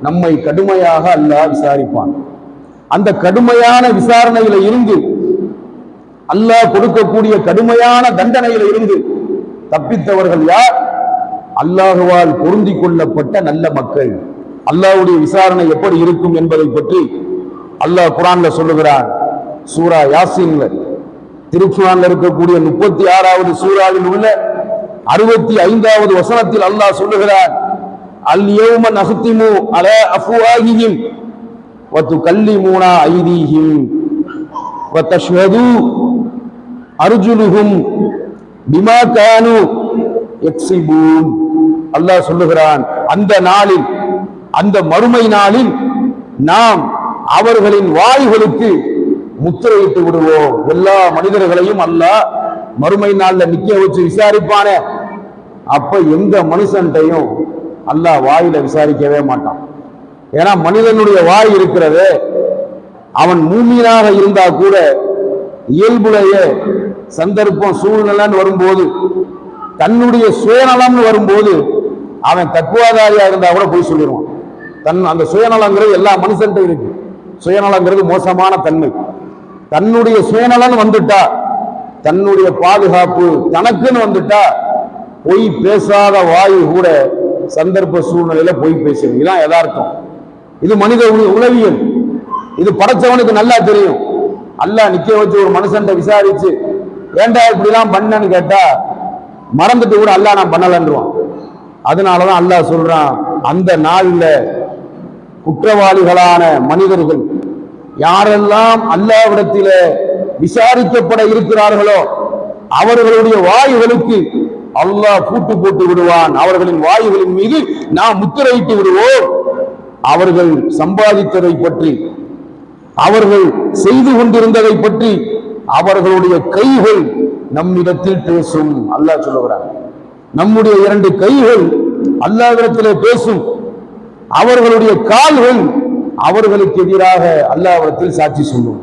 நம்மை கடுமையாக அல்லாஹ் விசாரிப்பான். அந்த கடுமையான விசாரணையில இருந்து, அல்லாஹ் கொடுக்கக்கூடிய கடுமையான தண்டனையில இருந்து தப்பித்தவர்கள் யார்? அல்லாஹுவால் பொருந்தி கொள்ளப்பட்ட நல்ல மக்கள். அல்லாஹ்வுடைய விசாரணை எப்படி இருக்கும் என்பதை பற்றி அல்லாஹ் குர்ஆன்ல சொல்லுகிறான். சூரா யாசீன்ல, திருக்குர்ஆன்ல இருக்கக்கூடிய 36வது சூராவில் உள்ள 65வது வசனத்தில் அல்லாஹ் சொல்லுகிறான், அல் யௌம நஹ்திமு அலா அஃப்வாஹிஹிம் வ துகல்லிமுனா ஐதீஹிம் வ தஷ்ஹது அர்ஜுலுஹும் பிமா கானு யக்ஸிபூன். அல்லாஹ் சொல்லுகிறான், அந்த நாளில், அந்த மறுமை நாளில் நாம் அவர்களின் வாய்களுக்கு முத்திரையிட்டு விடுவோம். எல்லா மனிதர்களையும் அல்லாஹ் மறுமை நாள்ல நிக்க வச்சு விசாரிப்பானே, அப்ப எந்த மனுஷன்டையும் அல்லாஹ் வாயில விசாரிக்கவே மாட்டான். ஏன்னா மனிதனுடைய வாய் இருக்கிறது, அவன் மூமினாக இருந்தா கூட இயல்புலையே சந்தர்ப்பம் சூழ்நிலைன்னு வரும்போது, தன்னுடைய சுயநலம்னு வரும்போது, அவன் தக்குவாதாரியா இருந்தா கூட போய் சொல்லிடுவான். அந்த சுயநலங்கிறது எல்லா மனுஷன்ட்டும் இருக்கு. சுயநலங்கிறது மோசமான தன்மை. தன்னுடைய சுயநலன் வந்துட்டா, தன்னுடைய பாதுகாப்பு தனக்குன்னு வந்துட்டா, பொய் பேசாத வாயு கூட சந்தர்ப்ப சூழ்நிலையில பொய் பேசும். இதுதான் யதார்த்தம். இது மனித உளவியல். இது படைச்சவனுக்கு நல்லா தெரியும். அல்லாஹ் நிக்க வச்சு ஒரு மனுஷன் விசாரிச்சு ஏண்டா இப்படிலாம் பண்ணன்னு கேட்டா மறந்துட்டு கூட அல்லாஹ் நான் பண்ணலன்றான். அதனாலதான் அல்லாஹ் சொல்றான், அந்த நாள்ல குற்றவாளிகளான மனிதர்கள் யாரெல்லாம் அல்லாஹ்விடத்திலே விசாரிக்கப்பட இருக்கிறார்களோ அவர்களுடைய வாயுகளுக்கு அல்லாஹ் பூட்டு போட்டு விடுவான். அவர்களின் வாயுகளின் மீது நாம் முத்திரையிட்டு விடுவோம். அவர்கள் சம்பாதித்ததை பற்றி, அவர்கள் செய்து கொண்டிருந்ததை பற்றி அவர்களுடைய கைகள் நம்மிடத்தில் பேசும். அல்லாஹ் சொல்லுகிறார், நம்முடைய 2 கைகள் அல்லாஹ்விடத்திலே பேசும். அவர்களுடைய கால்கள் அவர்களுக்கு எதிராக அல்லாஹ்விடத்தில் சாட்சி சொல்லும்.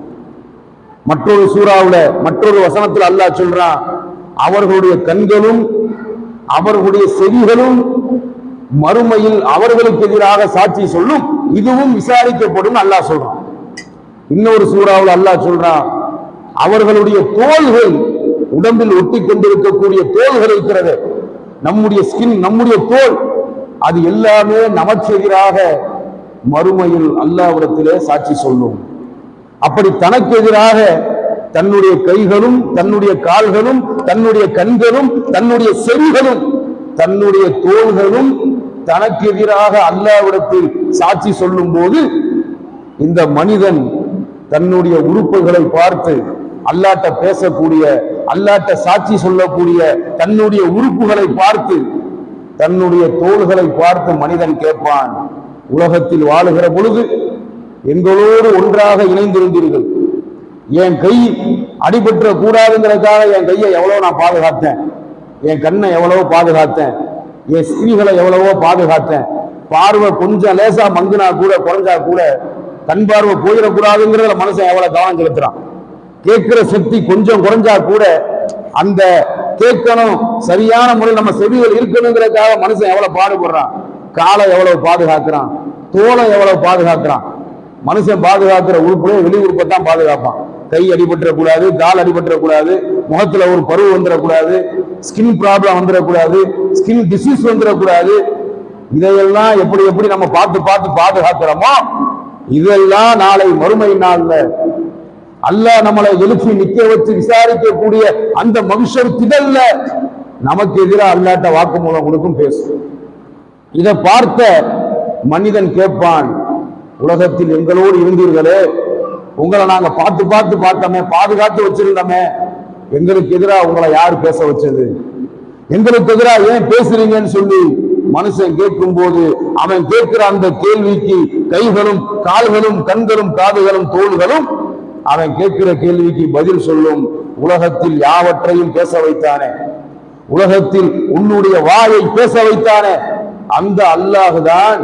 மற்றொரு சூறாவுல மற்றொரு வசனத்தில் அல்லாஹ் சொல்றான், அவர்களுடைய கண்களும் அவர்களுடைய செவிகளும் மறுமையில் அவர்களுக்கு எதிராக சாட்சி சொல்லும். இதுவும் விசாரிக்கப்படும் அல்லாஹ் சொல்றான். இன்னொரு சூறாவில் அல்லாஹ் சொல்றான், அவர்களுடைய தோள்கள், உடம்பில் ஒட்டி கொண்டிருக்கக்கூடிய தோள்கள் இருக்கிறது, நம்முடைய ஸ்கின், நம்முடைய தோல், அது எல்லாமே நமக்கு எதிராக மறுமையில் அல்லாஹ்விடத்திலே சாட்சி சொல்லும். அப்படி தனக்கு எதிராக தன்னுடைய கைகளும் தன்னுடைய கால்களும் தன்னுடைய கண்களும் தன்னுடைய செவிகளும் தன்னுடைய தோள்களும் தனக்கு எதிராக அல்லாஹ்விடத்தில் சாட்சி சொல்லும் போது இந்த மனிதன் தன்னுடைய உறுப்புகளை பார்த்து அல்லாஹ்ட்ட பேசக்கூடிய, அல்லாஹ்ட்ட சாட்சி சொல்லக்கூடிய தன்னுடைய உறுப்புகளை பார்த்து, தன்னுடைய தோள்களை பார்த்து மனிதன் கேட்பான், உலகத்தில் வாழுகிற பொழுது எங்களோடு ஒன்றாக இணைந்திருந்தீர்கள், என் கை அடிபற்ற கூடாதுங்கிறதுக்காக என் கையை எவ்வளவு நான் பாதுகாத்தேன், என் கண்ணை எவ்வளவோ பாதுகாத்தேன், என் ஸ்திரீகளை எவ்வளவோ பாதுகாத்தேன், பார்வை கொஞ்சம் லேசா மங்குனா கூட குறைஞ்சா கூட கண் பார்வை போயிடக்கூடாதுங்கிறதுல மனுஷன் எவ்வளவு கவனம் செலுத்துறான். கேட்கிற சக்தி கொஞ்சம் குறைஞ்சா கூட அந்த கேட்கணும், சரியான முறையில் நம்ம செவிகள் இருக்கணுங்கிறதுக்காக மனுஷன் எவ்வளவு பாடுபடுறான். காலை எவ்வளவு பாதுகாக்கிறான், தோலை எவ்வளவு பாதுகாக்கிறான். மனுஷன் பாதுகாக்கிற உறுப்புடைய வெளி உறுப்பை தான் பாதுகாப்பான். கை அடிபற்றக்கூடாது, கால் அடிபற்றக்கூடாது, முகத்துல ஒரு பருவம் வந்துடக்கூடாது, ஸ்கின் ப்ராப்ளம் வந்துடக்கூடாது, ஸ்கின் டிசீஸ் வந்துடக்கூடாது. இதையெல்லாம் எப்படி எப்படி நம்ம பார்த்து பார்த்து பாதுகாக்கிறோமோ இதெல்லாம் நாளை மறுமை நாள்ல அல்லாஹ் நம்மளை எழுப்பி நிக்க வச்சு விசாரிக்கக்கூடிய அந்த மனுஷர் திடல்ல நமக்கு எதிராக அல்லாஹ்ட்ட வாக்குமூலம் கொடுக்கும், பேசும். இதை பார்த்த மனிதன் கேட்பான், உலகத்தில் எங்களோடு இருந்தீர்களே, உங்களை நாங்க பார்த்து பார்த்து பார்த்தோமே, பாதுகாத்து வச்சிருந்தோமே, எங்களுக்கு எதிராக உங்களை யார் பேச வச்சது, எங்களுக்கு எதிராக ஏன் பேசுறீங்கன்னு சொல்லி மனுஷன் கேட்கும் போது அவன் கேட்கிற அந்த கேள்விக்கு கைகளும் கால்களும் கண்களும் காதுகளும் தோள்களும் அவன் கேட்கிற கேள்விக்கு பதில் சொல்லும். உலகத்தில் யாவற்றையும் பேச வைத்தானே, உலகத்தில் உன்னுடைய வாயை பேச வைத்தானே, அந்த அல்லாஹ் தான்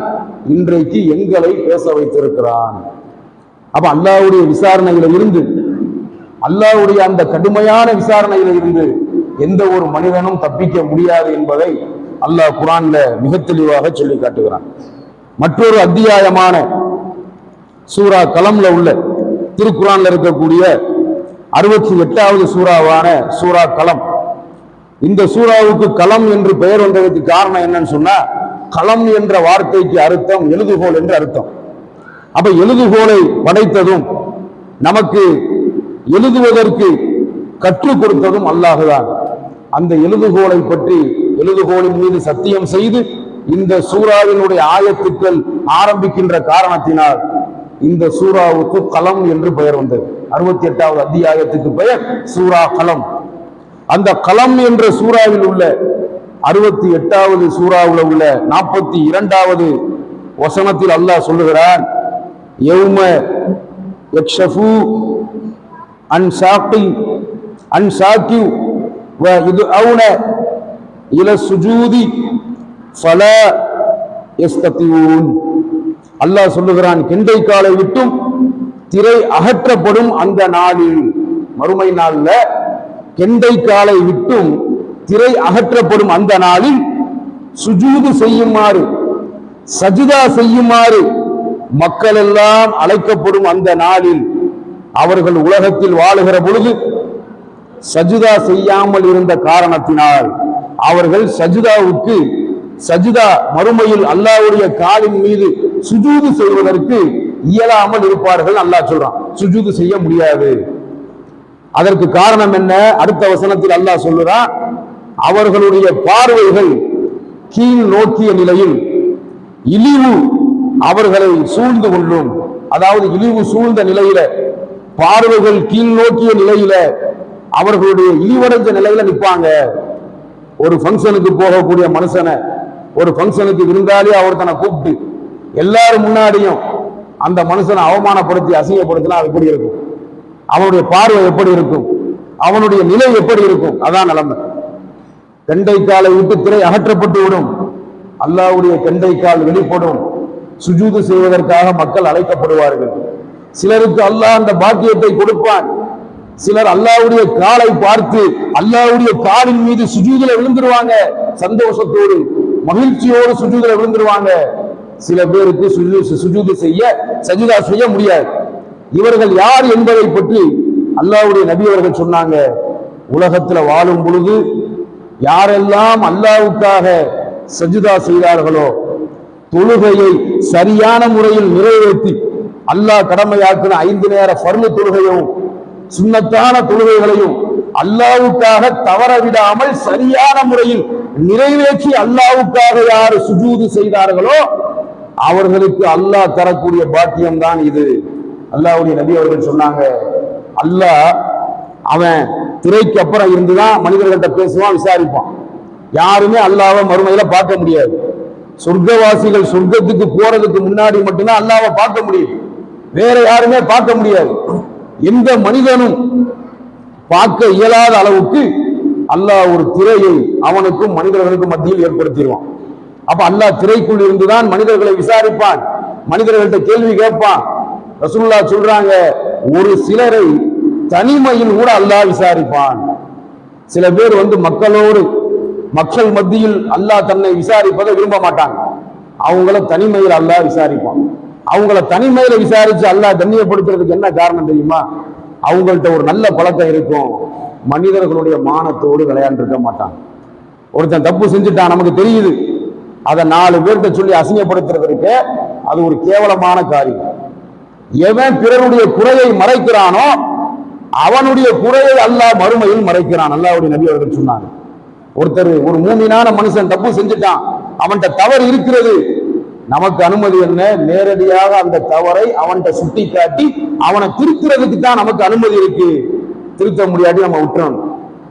இன்றைக்கு எங்களை பேச வைத்திருக்கிறான். அப்ப அல்லாஹ்வுடைய விசாரணையில இருந்து, அல்லாஹ்வுடைய அந்த கடுமையான விசாரணையில இருந்து எந்த ஒரு மனிதனும் தப்பிக்க முடியாது என்பதை அல்லாஹ் குர்ஆன்ல மிக தெளிவாக சொல்லி காட்டுகிறான். மற்றொரு அத்தியாயமான சூரா கலம்ல உள்ள திருக்குர்ஆன்ல இருக்கக்கூடிய 68வது சூறாவான சூரா கலம், இந்த சூறாவுக்கு கலம் என்று பெயர் வந்ததற்கு காரணம் என்னன்னு சொன்னா, கலம் என்ற வார்த்தைக்கு அர்த்தம் எழுதுகோல் என்று அர்த்தம். அப்ப எழுதுகோலை படைத்ததும் நமக்கு எழுதுவதற்கு கற்றுக் கொடுத்ததும் அல்லாஹ்தான். அந்த எழுதுகோலை பற்றி, எழுதுகோலின் மீது சத்தியம் செய்து இந்த சூறாவினுடைய ஆயத்துக்கள் ஆரம்பிக்கின்ற காரணத்தினால் இந்த சூறாவுக்கு கலம் என்று பெயர் வந்தது. 68வது அத்தியாயத்துக்கு பெயர் சூரா கலம். அந்த கலம் என்ற சூறாவில் உள்ள 68வது சூறாவில் உள்ள 42வது வசனத்தில் அல்லாஹ் சொல்லுகிறான், யௌம யக்ஷஃபு அன் சாக்கி அன் சாக்கி வ யுதுஊன இல சுஜூதி ஃபலா யஸ்ததிஊன். அல்லாஹ் சொல்லுகிறான், கெண்டை காலை விட்டும் திரை அகற்றப்படும் அந்த நாளில், மறுமை நாள்ல கெண்டை காலை விட்டும் திரை அகற்றப்படும் அந்த நாளில் சுஜூது செய்யுமாறு, சஜிதா செய்யுமாறு மக்கள் எல்லாம் அழைக்கப்படும் அந்த நாளில் அவர்கள் உலகத்தில் வாழுகிற பொழுது சஜிதா செய்யாமல் இருந்த காரணத்தினால் அவர்கள் சஜிதாவுக்கு சஜிதா மறுமையில் அல்லாஹ்வுடைய காலின் மீது சுஜூது செய்வதற்கு இயலாமல் இருப்பார்கள். அல்லாஹ் சொல்றான், சுஜூது செய்ய முடியாது. அதற்கு காரணம் என்ன? அடுத்த வசனத்தில் அல்லாஹ் சொல்லுறான், அவர்களுடைய பார்வைகள் கீழ் நோக்கிய நிலையில் இழிவு அவர்களை சூழ்ந்து கொள்ளும். அதாவது இழிவு சூழ்ந்த நிலையில, பார்வைகள் கீழ் நோக்கிய நிலையில, அவர்களுடைய இழிவடைஞ்ச நிலையில நிற்பாங்க. ஒரு ஃபங்க்ஷனுக்கு போகக்கூடிய மனுஷனை, ஒரு ஃபங்க்ஷனுக்கு விருந்தாளி ஒருத்தனை கூப்பிட்டு எல்லாரும் முன்னாடியும் அந்த மனுஷனை அவமானப்படுத்தி அசிங்கப்படுத்தினா அது எப்படி இருக்கும்? அவனுடைய பார்வை எப்படி இருக்கும்? அவனுடைய நிலை எப்படி இருக்கும்? அதான் நிலைமை. கெண்டைக்காலை விட்டு திரை அகற்றப்பட்டு விடும். அல்லாஹ்வுடைய கெண்டைக்கால் வெளிப்படும். சுஜூது செய்வதற்காக மக்கள் அழைக்கப்படுவார்கள். சிலருக்கு அல்லாஹ் அந்த பாக்கியத்தை கொடுப்பான். சிலர் அல்லாஹ்வுடைய காலை பார்த்து அல்லாஹ்வுடைய காலின் மீது சுஜூதுல விழுந்துருவாங்க. சந்தோஷத்தோடு மகிழ்ச்சியோடு சுஜூதுல விழுந்துருவாங்க. சில பேருக்கு சுஜூது செய்ய சஜிதா செய்ய முடியாது. இவர்கள் யார் என்பதை பற்றி அல்லாஹ்வுடைய நபி அவர்கள் சொன்னாங்க, உலகத்துல வாழும் பொழுது யாரெல்லாம் அல்லாஹ்வுக்காக சஜிதா செய்தார்களோ, தொழுகையை சரியான முறையில் நிறைவேற்றி அல்லாஹ் கடமையாக்கின 5 நேர ஃபர்லு தொழுகையும் சுன்னத்தான தொழுகைகளையும் அல்லாஹ்வுக்காக தவறவிடாமல் சரியான முறையில் நிறைவேற்றி அல்லாஹ்வுக்காக யார் சுஜூது செய்தார்களோ அவர்களுக்கு அல்லாஹ் தரக்கூடிய பாக்கியம் தான் இது. அல்லாஹ்வுடைய நபி அவர்கள் சொன்னாங்க, அல்லாஹ் அவன் திரைக்கு அப்புறம் இருந்துதான் மனிதர்கள்ட்ட பேசுவான், விசாரிப்பான். யாருமே அல்லாஹ்வை மறுமையில பார்க்க முடியாது. சொர்க்கவாசிகள் சொர்க்கத்துக்கு போறதுக்கு முன்னாடி மட்டும்தான் அல்லாஹ்வை பார்க்க முடியும். வேற யாருமே பார்க்க முடியாது. எந்த மனிதனும் பார்க்க இயலாத அளவுக்கு அல்லாஹ் ஒரு திரையை அவனுக்கும் மனிதர்களுக்கும் மத்தியில் ஏற்படுத்திடுவான். அப்ப அல்லாஹ் திரைக்குள் இருந்துதான் மனிதர்களை விசாரிப்பான், மனிதர்கள்ட்ட கேள்வி கேட்பான். ரசூலுல்லாஹ் சொல்றாங்க, ஒரு சிலரை தனிமையில் கூட அல்லாஹ் விசாரிப்பான். சில பேர் மக்களோடு மக்கள் மத்தியில் அல்லாஹ் தன்னை விசாரிப்பதை விரும்ப மாட்டாங்க. அவங்கள தனிமையில் அல்லாஹ் விசாரிப்பான். அவங்கள தனிமையில விசாரிச்சு அல்லாஹ் கண்ணியப்படுத்துறதுக்கு என்ன காரணம் தெரியுமா? அவங்கள்ட்ட ஒரு நல்ல பழக்கம் இருக்கும், மனிதர்களுடைய மானத்தோடு விளையாண்டுருக்க மாட்டாங்க. ஒருத்தன் தப்பு செஞ்சுட்டான், நமக்கு தெரியுது, அதை 4 பேர்கிட்ட சொல்லி அசிங்கப்படுத்துறதுக்கு அது ஒரு கேவலமான காரியம். எவன் பிறருடைய குறையை மறைக்கிறானோ அவனுடைய குறையை அல்லாஹ் மறுமையில் மறைக்கிறான். அல்லாஹ்வுடைய நபி அவர்கள் சொன்னாங்க, ஒரு மூமினான மனுஷன் தப்பு செஞ்சுட்டான், அவன்கிட்ட தவறு இருக்கிறது, நமக்கு அனுமதி என்ன? நேரடியாக அந்த தவறை அவன்கிட்ட சுட்டி காட்டி அவனை திருத்துறதுக்கு தான் நமக்கு அனுமதி இருக்கு. திருத்த முடியாட்டி நம்ம விட்டுறணும்.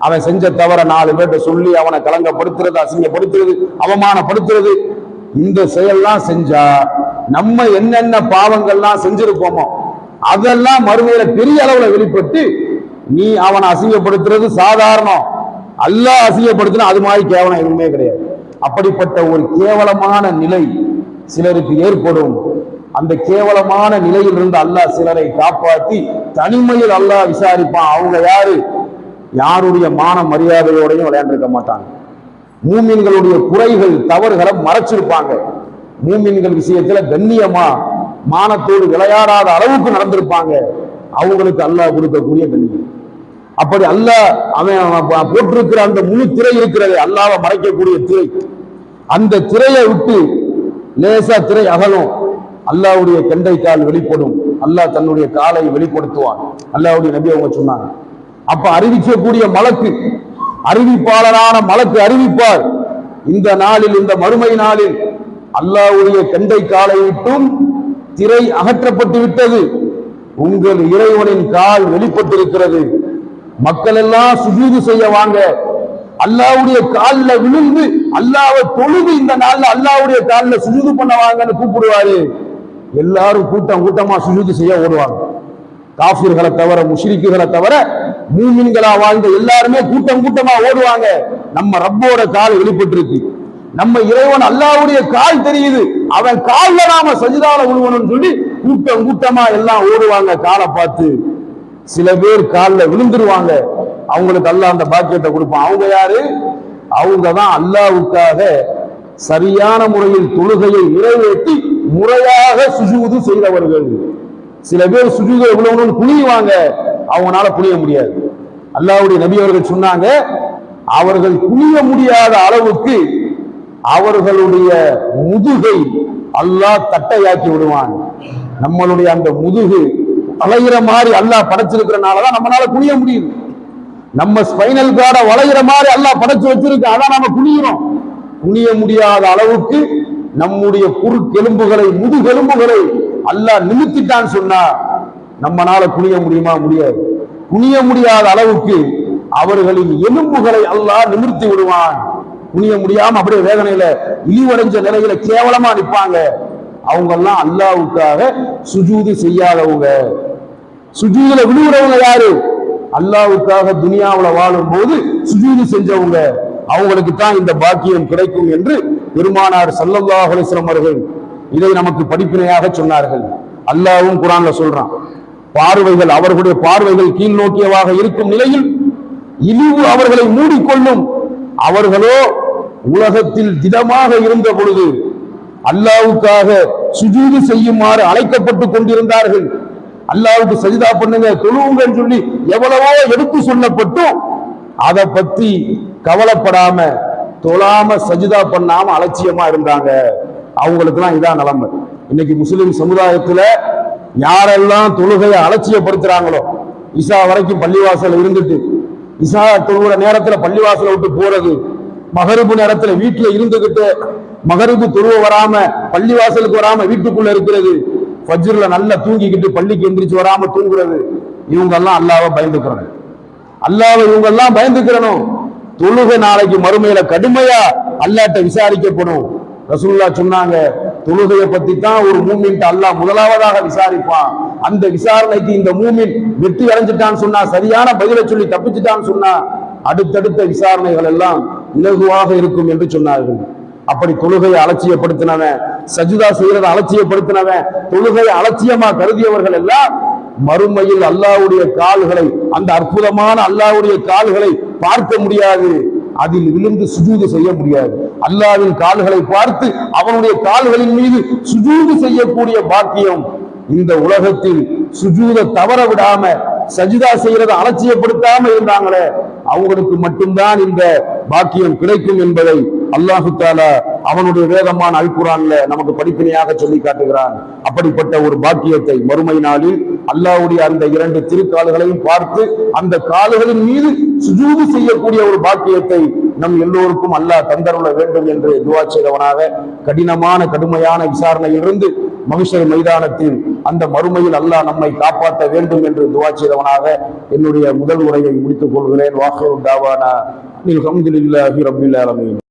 அவன் செஞ்ச தவற 4 பேர்கிட்ட சொல்லி அவனை கலங்கப்படுத்துறது, அசிங்கப்படுத்துறது, அவமானப்படுத்துறது, இந்த செயல்லாம் செஞ்சா நம்ம என்னென்ன பாவங்கள்லாம் செஞ்சிருப்போமோ அதெல்லாம் மறுமையில பெரிய அளவுல வெளிப்பட்டு, நீ அவனை அசிங்கப்படுத்துறது சாதாரணம், அல்லாஹ் அசிங்கப்படுத்தினா அது மாதிரி கேவலம் எதுவுமே கிடையாது. அப்படிப்பட்ட ஒரு கேவலமான நிலை சிலருக்கு ஏற்படும். அந்த கேவலமான நிலையில் இருந்து அல்லாஹ் சிலரை காப்பாற்றி தனிமையில் அல்லாஹ் விசாரிப்பான். அவங்க யாரு? யாருடைய மான மரியாதையோடையும் விளையாண்டிருக்க மாட்டாங்க. மூமின்களுடைய குறைகள் தவறுகளை மறைச்சிருப்பாங்க. மூமின்கள் விஷயத்துல கண்ணியமா மானத்தோடு விளையாடாத அளவுக்கு நடந்திருப்பாங்க. அவங்களுக்கு அல்லாஹ் கொடுக்கக்கூடிய கண்ணியம். அப்படி அல்லாஹ் அவன் போட்டிருக்கிற அந்த முழு திரை இருக்கிறது, அல்லாஹ்வை மறைக்கக்கூடிய திரை, அந்த திரையை விட்டு லேசா திரை அகலும், அல்லாஹ்வுடைய கெண்டைக்கால் வெளிப்படும், அல்லாஹ் தன்னுடைய காலை வெளிப்படுத்துவான். அல்லாஹ்வுடைய நபி அவங்க சொன்னாங்க. அப்ப அறிவிக்கக்கூடிய மலக்கு, அறிவிப்பாளரான மலக்கு அறிவிப்பார், இந்த நாளில், இந்த மறுமை நாளில் அல்லாஹ்வுடைய கெண்டைக்காலை விட்டும் திரை அகற்றப்பட்டு விட்டது, உங்கள் இறைவனின் கால் வெளிப்பட்டிருக்கிறது, மக்கள் எல்லாம் சுஜூது செய்ய வாங்க, அல்லாஹ்வுடைய காலில் விழுந்து அல்லாஹ்வை தொழுது இந்த நாள்ல அல்லாஹ்வுடைய காலில் சுஜூது பண்ண வாங்கன்னு கூப்பிடுவாரு. எல்லாரும் கூட்டம் கூட்டமா சுஜூது செய்ய ஓடுவாங்க. காஃபிர்களை தவிர, முஷ்ரிக்குகளை தவிர மூமின்களா வாழ்ந்த எல்லாருமே கூட்டம் கூட்டமா ஓடுவாங்க. நம்ம ரப்போட கால் வெளிப்பட்டிருக்கு, நம்ம இறைவன் அல்லாஹ்வுடைய கால் தெரியுது, அவன் கால்ல நாம சஜிதால விழுவணும்னு சொல்லி கூட்டம் கூட்டமா எல்லாம் ஓடுவாங்க காலை பார்த்து. சில பேர் காலில் விழுந்துருவாங்க, அவங்களுக்கு அல்லாஹ் அந்த பாக்கியத்தை கொடுப்பான். அவங்க யாரு? அவங்க தான் அல்லாஹ்வுக்காக சரியான முறையில் தொழுகையை நிறைவேற்றி முறையாக சுஜூது செய்தவர்கள். சில பேர் சுஜூத விழுவணும்னு குனியுவாங்க, அவங்களால குனிய முடியாது. அல்லாஹ்வுடைய நபி அவர்கள் சொன்னாங்க, அவர்கள் குனிய முடியாத அளவுக்கு அவர்களுடைய முதுகை அல்லாஹ் தட்டையாக்கி விடுவான். நம்மளுடைய அந்த முதுகு வளைகிற மாதிரி அல்லாஹ் படைச்சிருக்கிறனாலதான் நம்மளால குனிய முடியுது. நம்ம ஸ்பைனல் கார்டை வளைகிற மாதிரி அல்லாஹ் படைச்சு வச்சிருக்க, அதான் நம்ம குனிகிறோம். குனிய முடியாத அளவுக்கு நம்முடைய குறுக்கெலும்புகளை, முதுகெலும்புகளை அல்லாஹ் நிமித்திட்டான்னு சொன்னா நம்மனால குனிய முடியுமா? முடியாது. குனிய முடியாத அளவுக்கு அவர்களின் எலும்புகளை அல்லாஹ் நிமிர்த்தி விடுவான். குனிய முடியாம அப்படியே வேதனையில இழிவடைஞ்ச நிலையில கேவலமா நிற்பாங்க. அவங்க எல்லாம் அல்லாஹ்வுக்காக சுஜூது செய்யாதவங்க. சுஜூதுல விழுகிறவங்க யாரு? அல்லாஹ்வுக்காக துனியாவுல வாழும் போது சுஜூது செஞ்சவங்க. அவங்களுக்கு தான் இந்த பாக்கியம் கிடைக்கும் என்று பெருமானார் ஸல்லல்லாஹு அலைஹி வஸல்லம் அவர்கள் இதை நமக்கு படிப்பினையாக சொன்னார்கள். அல்லாஹ்வும் குர்ஆன்ல சொல்றான், பார்வைகள், அவர்களுடைய பார்வைகள் கீழ் நோக்கியவாக இருக்கும் நிலையில் இழிவு அவர்களை மூடிக்கொள்ளும். அவர்களோ உலகத்தில் திடமாக இருந்த பொழுது அல்லாஹ்வுக்காக சுஜூது செய்யுமாறு அழைக்கப்பட்டுக் கொண்டிருந்தார்கள். அல்லாஹ்வுக்கு சஜிதா பண்ணுங்க, தொழுவுங்கன்னு சொல்லி எவ்வளவோ எடுத்து சொல்லப்பட்டும் அதை பத்தி கவலைப்படாம, தொழாம, சஜிதா பண்ணாம அலட்சியமா இருந்தாங்க. அவங்களுக்கு எல்லாம் இதான் நிலைமை. இன்னைக்கு முஸ்லிம் சமுதாயத்துல யாரெல்லாம் தொழுகையை அலட்சியப்படுத்துறாங்களோ, இசா வரைக்கும் பள்ளிவாசல் இருந்துட்டு இசா தொழுகிற நேரத்துல பள்ளிவாசலை விட்டு போறது, மகரிபு நேரத்துல வீட்டுல இருந்துகிட்டு மகரிபு தொழுவ வராம பள்ளிவாசலுக்கு வராம வீட்டுக்குள்ள இருக்கிறது, ஃபஜ்ர்ல நல்லா தூங்கிக்கிட்டு பள்ளிக்கு எந்திரிச்சு வராம தூங்குறது, இவங்க எல்லாம் அல்லாஹ்வை பயந்துக்கிறோம். அல்லாஹ்வை இவங்க எல்லாம் பயந்துக்கிறணும். தொழுகை நாளைக்கு மறுமையில கடுமையா அல்லாஹ்ட்ட விசாரிக்கப்படும். ரசூலுல்லாஹ் சொன்னாங்க, தொழுகையை பத்தி தான் ஒரு மூமின்ட்ட அல்லாஹ் முதலாவதாக விசாரிப்பான். அந்த விசாரணைக்கு இந்த மூமின் வெற்றி அடைஞ்சிட்டான்னு சொன்னா, சரியான பதிலை சொல்லி தப்பிச்சுட்டான்னு சொன்னா, அடுத்தடுத்த விசாரணைகள் எல்லாம் இலகுவாக இருக்கும் என்று சொன்னார்கள். அப்படி தொழுகையை அலட்சியப்படுத்தினவன், சஜிதா செய்யறதை அலட்சியப்படுத்தினவன், தொழுகையை அலட்சியமா கருதியவர்கள் எல்லாம் மறுமையில் அல்லாஹ்வுடைய கால்களை, அந்த அற்புதமான அல்லாஹ்வுடைய கால்களை பார்க்க முடியாது, அதில் விழுந்து சுஜூது செய்ய முடியாது. அல்லாஹ்வின் கால்களை பார்த்து அவனுடைய கால்களின் மீது சுஜூது செய்யக்கூடிய பாக்கியம் இந்த உலகத்தில் சுஜூத தவற விடாம, சஜிதா செய்யறதை அலட்சியப்படுத்தாம இருந்தாங்களே, அவங்களுக்கு மட்டும்தான் இந்த பாக்கியம் கிடைக்கும் என்பதை அல்லாஹு தஆலா அவனுடைய வேதமான அல் குர்ஆன்ல நமக்கு படிப்பினையாக சொல்லி காட்டுகிறான். அப்படிப்பட்ட ஒரு பாக்கியத்தை மறுமை நாளில் அல்லாஹ்வுடைய அந்த இரண்டு திருக்கால்களையும் பார்த்து அந்த கால்களின் மீது சுஜூது செய்யக்கூடிய ஒரு பாக்கியத்தை நம் எல்லோருக்கும் அல்லாஹ் தந்தருள வேண்டும் என்று துஆ செய்தவனாக, கடுமையான விசாரணையிலிருந்து மஹ்ஷர் மைதானத்தில் அந்த மறுமையில் அல்லாஹ் நம்மை காப்பாற்ற வேண்டும் என்று துஆ செய்தவனாக என்னுடைய முதல் உரையை முடித்துக் கொள்கிறேன். வாஹிரு தாவானா அல்ஹம்துலில்லாஹி ரப்பில் ஆலமீன்.